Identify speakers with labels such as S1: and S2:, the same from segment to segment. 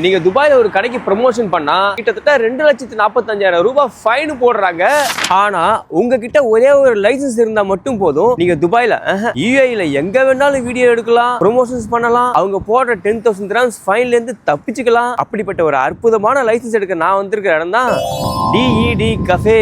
S1: நீங்க துபாயில ஒரு கடைக்கு ப்ரமோஷன் பண்ணா கிட்டத்தட்ட 2,45,000 ரூபாய் ஃபைன் போடுறாங்க. ஆனா உங்ககிட்ட ஒரே ஒரு லைசன்ஸ் இருந்தா மட்டும் போதும், நீங்க துபாயில யுஏஇல எங்க வேணாலும் வீடியோ எடுக்கலாம், ப்ரமோஷன்ஸ் பண்ணலாம், அவங்க போடுற 10,000 dirhams ஃபைன்ல இருந்து தப்பிச்சுக்கலாம். அப்படிப்பட்ட ஒரு அற்புதமான லைசன்ஸ் எடுக்க நான் வந்திருக்கிற இடம் தான் DED Cafe.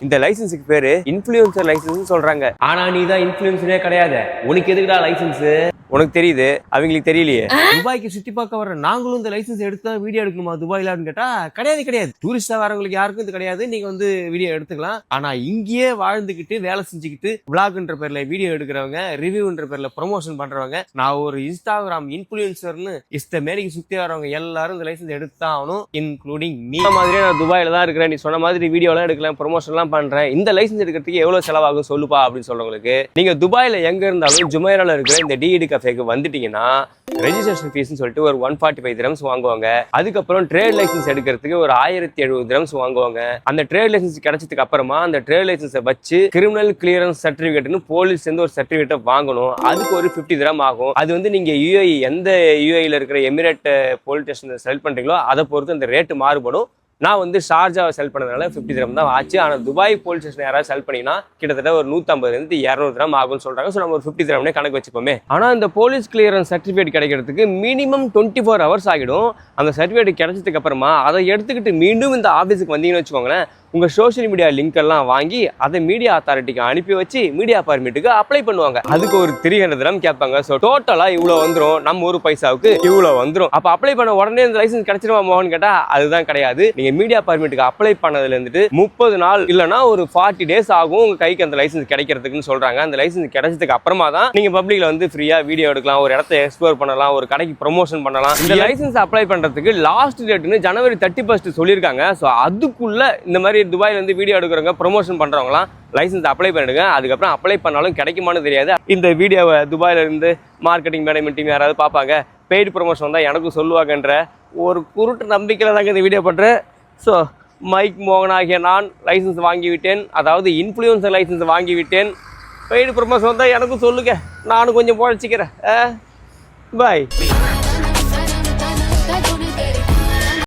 S1: இந்த லைசன்ஸுக்கு பேரு இன்ஃப்ளூயன்சர் லைசன்ஸ் சொல்றாங்க. ஆனா நீ தான் இன்ஃப்ளூயன்சரே கிடையாது. உனக்கு எதுக்குடா லைசன்ஸ்? உனக்கு தெரியுது, அவங்களுக்கு தெரியலையே. துபாய்க்கு சுத்தி பார்க்க வர நாங்களும் இந்த லைசன்ஸ் எடுத்தா வீடியோ எடுக்கணுமா துபாயிலான்னு கேட்டா கிடையாது. டூரிஸ்டா வரவங்களுக்கு யாருக்கும் இது கிடையாது. நீங்க வந்து வீடியோ எடுத்துக்கலாம். ஆனா இங்கேயே வாழ்ந்துகிட்டு வேலை செஞ்சுக்கிட்டு விளாக்ன்ற பேர்ல வீடியோ எடுக்கிறவங்க, ரிவ்யூன்ற பேர்ல ப்ரொமோஷன் பண்றவங்க, நான் ஒரு இன்ஸ்டாகிராம் இன்ஃப்ளூயன்சர்னு மேரிக்கு சுத்தி வரவங்க எல்லாரும் இந்த லைசன்ஸ் எடுத்தான் ஆகணும், இன்க்ளூடிங் மீ. மாதிரியே நான் துபாயில தான் இருக்கிறேன், நீ சொன்ன மாதிரி வீடியோ எல்லாம் எடுக்கலாம், ப்ரொமோஷன் எல்லாம் பண்றேன், இந்த லைசன்ஸ் எடுக்கிறதுக்கு எவ்வளவு செலவாகும் சொல்லுப்பா அப்படின்னு சொல்றவங்களுக்கு, நீங்க துபாயில எங்க இருந்தாலும் ஜுமைரால இருக்கிற இந்த DED Cafeக்கு வந்துட்டீங்கன்னா ரெஜிஸ்ட்ரேஷன் ஃபீஸ்னு சொல்லிட்டு ஒரு 145 dirhams வாங்குவாங்க. அதுக்கப்புறம் ட்ரேட் லைசன்ஸ் எடுக்கிறதுக்கு ஒரு 1070 dirhams வாங்குவாங்க. அந்த ட்ரேட் லைசன்ஸ் கிடைச்சதுக்கு அப்புறமா அந்த ட்ரேட் லைசன்ஸை வச்சு கிரிமினல் கிளியரன்ஸ் சர்டிபிகேட்னு போலீஸ் இருந்து ஒரு சர்டிபிகேட்டை வாங்கணும். அதுக்கு ஒரு 50 dirham ஆகும். அது வந்து நீங்க யுஏஇ எந்த யுஏஇல இருக்கிற எமிரேட் போலீஸ் ஸ்டேஷன் செல் பண்றீங்களோ அதை பொறுத்து அந்த ரேட்டு மாறுபடும். நான் வந்து ஷார்ஜாவை செல் பண்ணதுனால 50 dirham தான் ஆச்சு. ஆனால் துபாய் போலீஸ் ஸ்டேஷன் யாராவது செல் பண்ணினா கிட்டத்தட்ட ஒரு 150-200 dirham ஆகும்னு சொல்றாங்க. ஸோ நம்ம ஒரு 50 dirhamனே கணக்கு வச்சுப்போமே. ஆனால் இந்த போலீஸ் கிளியரன்ஸ் சர்டிஃபிகேட் கிடைக்கிறதுக்கு மினிமம் 24 hours ஆகிடும். அந்த சர்டிஃபிகேட் கிடைச்சதுக்கு அப்புறமா அதை எடுத்துக்கிட்டு மீண்டும் இந்த ஆஃபீஸுக்கு வந்தீங்கன்னு வச்சுக்கோங்களேன், உங்க சோஷியல் மீடியா லிங்க் எல்லாம் வாங்கி அதை மீடியா அத்தாரிட்டிக்கு அனுப்பி வச்சு மீடியா பர்மிட்டுக்கு அப்ளை பண்ணுவாங்க. அதுக்கு ஒரு 300 dirham கேட்பாங்க. ஸோ டோட்டலா இவ்வளோ வந்துடும், நம்ம ஒரு பைசாவுக்கு இவ்வளோ வந்துடும். அப்போ அப்ளை பண்ண உடனே இந்த லைசன்ஸ் கிடைச்சிருமா மோகன் கேட்டா அதுதான் கிடையாது. நீங்க மீடியா பர்மிட்டுக்கு அப்ளை பண்ணதுல இருந்துட்டு 30 நாள் இல்லைன்னா ஒரு 40 days ஆகும் உங்க கைக்கு அந்த லைசன்ஸ் கிடைக்கிறதுக்குன்னு சொல்றாங்க. அந்த லைசன்ஸ் கிடைச்சதுக்கு அப்புறமா தான் நீங்க பப்ளிக்ல வந்து ஃப்ரீயா வீடியோ எடுக்கலாம், ஒரு இடத்த எக்ஸ்ப்ளோர் பண்ணலாம், ஒரு கடைக்கு ப்ரொமோஷன் பண்ணலாம். இந்த லைசன்ஸ் அப்ளை பண்றதுக்கு லாஸ்ட் டேட்னு January 31 சொல்லியிருக்காங்க. ஸோ அதுக்குள்ள இந்த மாதிரி துபாயில இருந்து வீடியோ எடுக்கிறவங்க ப்ரொமோஷன் பண்றவங்களாம் லைசன்ஸ் அப்ளை பண்ணிடுங்க. அதுக்கப்புறம் அப்ளை பண்ணாலும் கிடைக்குமான்னு தெரியாது. இந்த வீடியோவை துபாயில இருந்து மார்க்கெட்டிங் மேனேஜ்மெண்ட் டீம் யாராவது பார்ப்பாங்க, பெய்டு ப்ரொமோஷன் தான் எனக்கும் சொல்லுவாங்கன்ற ஒரு குருட்டு நம்பிக்கையில் தாங்க இந்த வீடியோ பண்ணுறேன். ஸோ மைக் மோகன் ஆகிய நான் லைசன்ஸ் வாங்கிவிட்டேன், அதாவது இன்ஃப்ளூயன்சர் லைசன்ஸ் வாங்கிவிட்டேன். பெய்டு ப்ரொமோஷன் தான் எனக்கும் சொல்லுங்க, நானும் கொஞ்சம் பொழைச்சிக்கிறேன். பாய்.